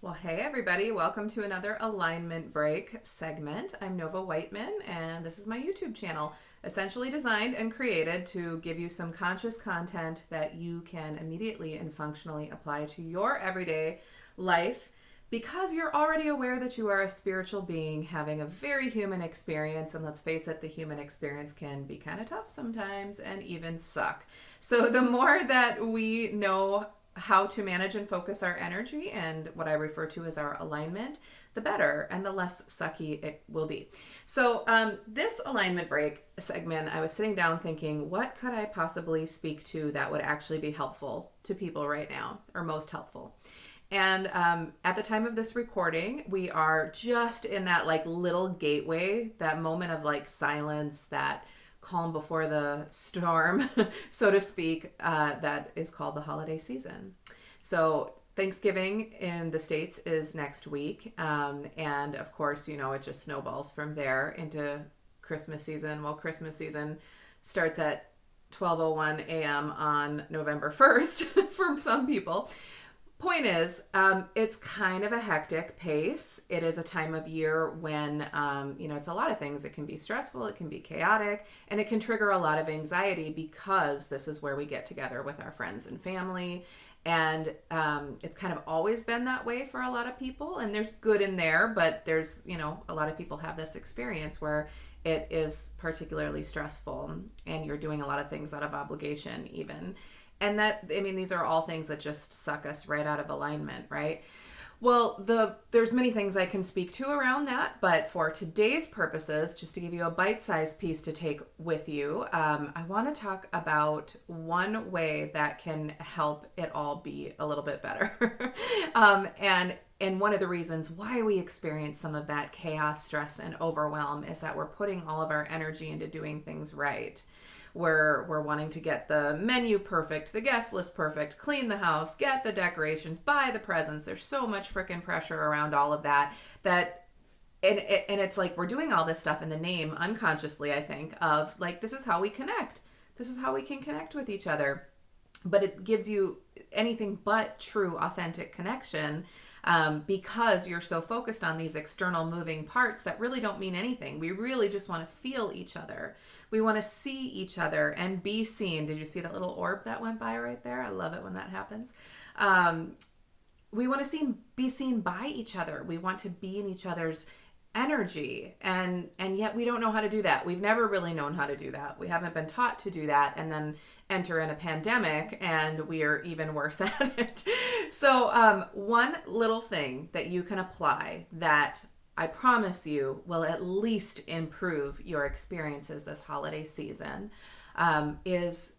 Well, hey everybody, welcome to another alignment break segment. I'm Nova Whiteman, and this is my YouTube channel, essentially designed and created to give you some conscious content that you can immediately and functionally apply to your everyday life because you're already aware that you are a spiritual being having a very human experience. And let's face it, the human experience can be kind of tough sometimes and even suck. So the more that we know how to manage and focus our energy and what I refer to as our alignment, the better and the less sucky it will be. So, this alignment break segment, I was sitting down thinking, what could I possibly speak to that would actually be helpful to people right now, or most helpful? And at the time of this recording, we are just in that like little gateway, that moment of like silence, that calm before the storm, so to speak, that is called the holiday season. So Thanksgiving in the States is next week. And of course, you know, it just snowballs from there into Christmas season. Well, Christmas season starts at 12:01 a.m. on November 1st for some people. Point is, it's kind of a hectic pace. It is a time of year when, it's a lot of things. It can be stressful, it can be chaotic, and it can trigger a lot of anxiety because this is where we get together with our friends and family. And it's kind of always been that way for a lot of people. And there's good in there, but there's, a lot of people have this experience where it is particularly stressful and you're doing a lot of things out of obligation, even. And these are all things that just suck us right out of alignment, right? Well, there's many things I can speak to around that, but for today's purposes, just to give you a bite-sized piece to take with you, I want to talk about one way that can help it all be a little bit better. And one of the reasons why we experience some of that chaos, stress, and overwhelm is that we're putting all of our energy into doing things right. We're wanting to get the menu perfect, the guest list perfect, clean the house, get the decorations, buy the presents. There's so much freaking pressure around all of that and it's like we're doing all this stuff in the name unconsciously, I think, of like, this is how we connect. This is how we can connect with each other. But it gives you anything but true, authentic connection because you're so focused on these external moving parts that really don't mean anything. We really just want to feel each other. We want to see each other and be seen. Did you see that little orb that went by right there? I love it when that happens. We want to be seen by each other. We want to be in each other's energy, and yet we don't know how to do that. We've never really known how to do that. We haven't been taught to do that, and then enter in a pandemic and we are even worse at it. So one little thing that you can apply that I promise you will at least improve your experiences this holiday season is,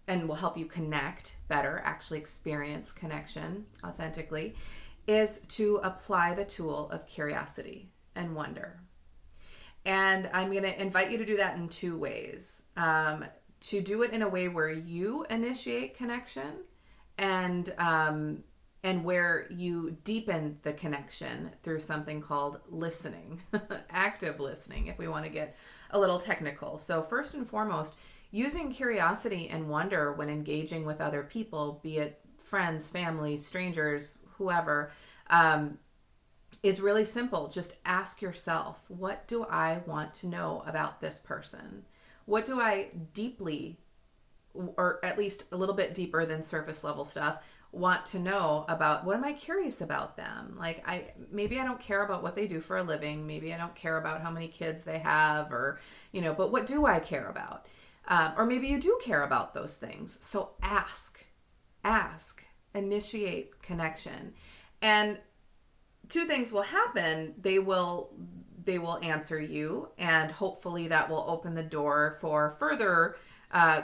and will help you connect better, actually experience connection authentically, is to apply the tool of curiosity and wonder. And I'm going to invite you to do that in two ways. To do it in a way where you initiate connection and where you deepen the connection through something called listening, active listening, if we want to get a little technical. So first and foremost, using curiosity and wonder when engaging with other people, be it friends, family, strangers, whoever, is really simple. Just ask yourself, what do I want to know about this person? What do I deeply, or at least a little bit deeper than surface level stuff, want to know about? What am I curious about them? Like, maybe I don't care about what they do for a living. Maybe I don't care about how many kids they have, or, but what do I care about? Or maybe you do care about those things. So ask, initiate connection. And two things will happen. They will answer you, and hopefully that will open the door for further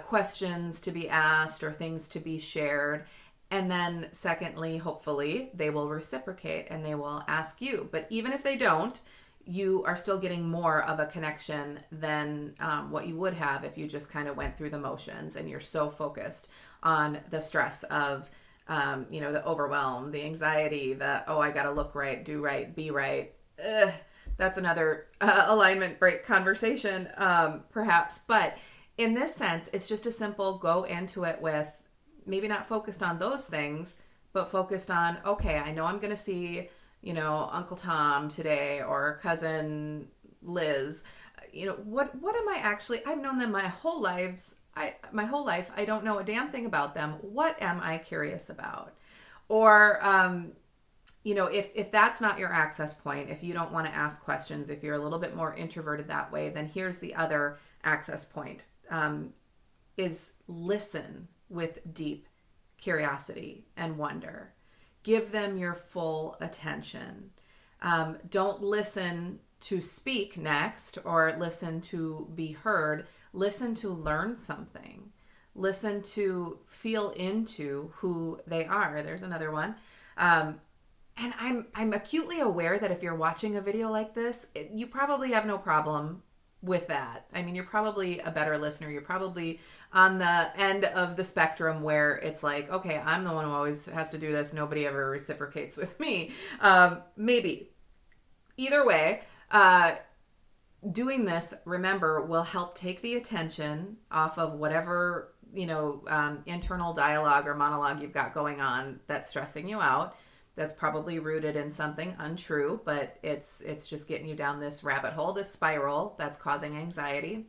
questions to be asked or things to be shared. And then secondly, hopefully they will reciprocate and they will ask you. But even if they don't, you are still getting more of a connection than what you would have if you just kind of went through the motions and you're so focused on the stress of the overwhelm, the anxiety, I got to look right, do right, be right. That's another alignment break conversation, perhaps. But in this sense, it's just a simple go into it with maybe not focused on those things, but focused on, okay, I know I'm going to see Uncle Tom today or cousin Liz. What am I actually? I've known them my whole life. I don't know a damn thing about them. What am I curious about? Or if that's not your access point, if you don't want to ask questions, if you're a little bit more introverted that way, then here's the other access point: is listen with deep curiosity and wonder. Give them your full attention. Don't listen to speak next or listen to be heard. Listen to learn something. Listen to feel into who they are. There's another one. And I'm acutely aware that if you're watching a video like this, you probably have no problem with that. I mean, you're probably a better listener. You're probably on the end of the spectrum where it's like, okay, I'm the one who always has to do this. Nobody ever reciprocates with me. Maybe. Either way, doing this, remember, will help take the attention off of whatever, internal dialogue or monologue you've got going on that's stressing you out. That's probably rooted in something untrue, but it's just getting you down this rabbit hole, this spiral that's causing anxiety.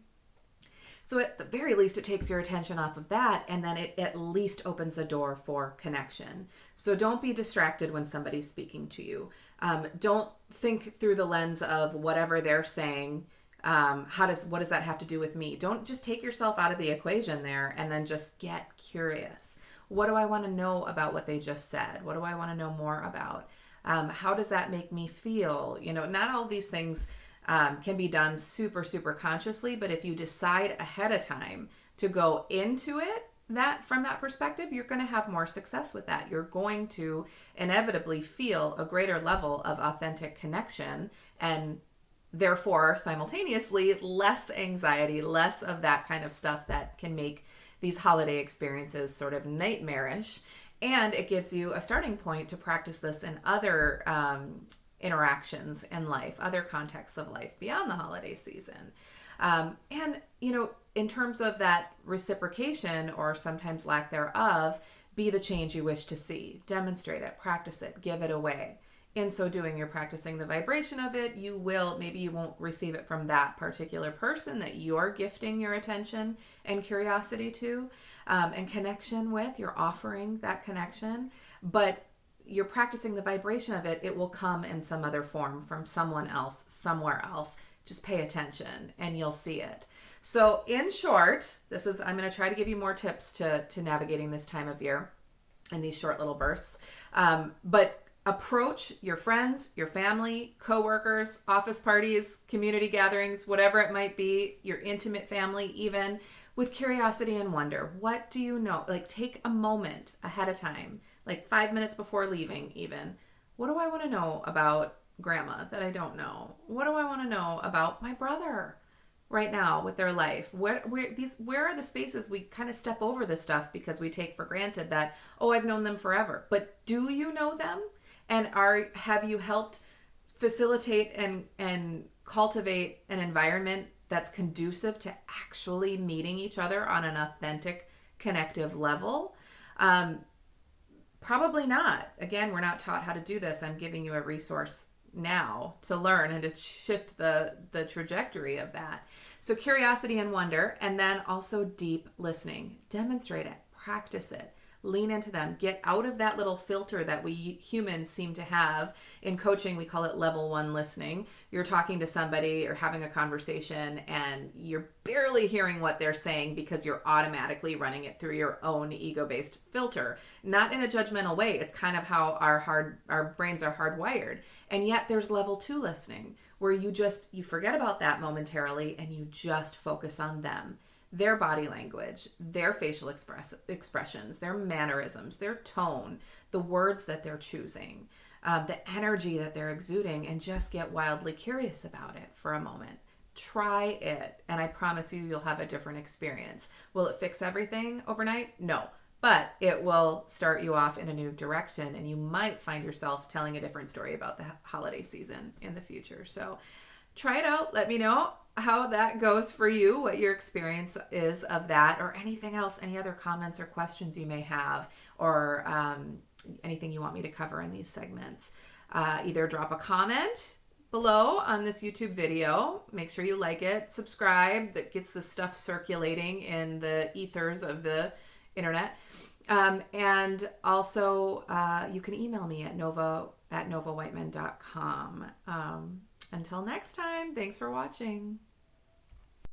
So at the very least, it takes your attention off of that, and then it at least opens the door for connection. So don't be distracted when somebody's speaking to you. Don't think through the lens of whatever they're saying. What does that have to do with me? Don't just take yourself out of the equation there, and then just get curious. What do I want to know about what they just said? What do I want to know more about? How does that make me feel? Not all these things can be done super, super consciously, but if you decide ahead of time to go into it from that perspective, you're going to have more success with that. You're going to inevitably feel a greater level of authentic connection and therefore simultaneously less anxiety, less of that kind of stuff that can make these holiday experiences sort of nightmarish. And it gives you a starting point to practice this in other interactions in life, other contexts of life beyond the holiday season. In terms of that reciprocation or sometimes lack thereof, be the change you wish to see. Demonstrate it, practice it, give it away. In so doing, you're practicing the vibration of it. Maybe you won't receive it from that particular person that you're gifting your attention and curiosity to and connection with. You're offering that connection, but you're practicing the vibration of it. It will come in some other form from someone else, somewhere else. Just pay attention and you'll see it. So in short, I'm going to try to give you more tips to navigating this time of year in these short little bursts. But approach your friends, your family, coworkers, office parties, community gatherings, whatever it might be, your intimate family even, with curiosity and wonder. What do you know? Like, take a moment ahead of time, like 5 minutes before leaving even. What do I want to know about grandma that I don't know? What do I want to know about my brother right now with their life? Where are the spaces we kind of step over this stuff because we take for granted that, oh, I've known them forever. But do you know them? And have you helped facilitate and cultivate an environment that's conducive to actually meeting each other on an authentic, connective level? Probably not. Again, we're not taught how to do this. I'm giving you a resource now to learn and to shift the trajectory of that. So curiosity and wonder, and then also deep listening. Demonstrate it. Practice it. Lean into them. Get out of that little filter that we humans seem to have. In coaching, we call it level 1 listening. You're talking to somebody or having a conversation and you're barely hearing what they're saying because you're automatically running it through your own ego-based filter. Not in a judgmental way. It's kind of how our brains are hardwired. And yet there's level 2 listening where you forget about that momentarily and you just focus on them. Their body language, their facial expressions, their mannerisms, their tone, the words that they're choosing, the energy that they're exuding, and just get wildly curious about it for a moment. Try it, and I promise you'll have a different experience. Will it fix everything overnight? No, but it will start you off in a new direction, and you might find yourself telling a different story about the holiday season in the future. So try it out. Let me know how that goes for you, what your experience is of that, or anything else, any other comments or questions you may have, or anything you want me to cover in these segments. Either drop a comment below on this YouTube video. Make sure you like it, subscribe. That gets the stuff circulating in the ethers of the internet. And also, you can email me at novawhiteman.com. Until next time, thanks for watching.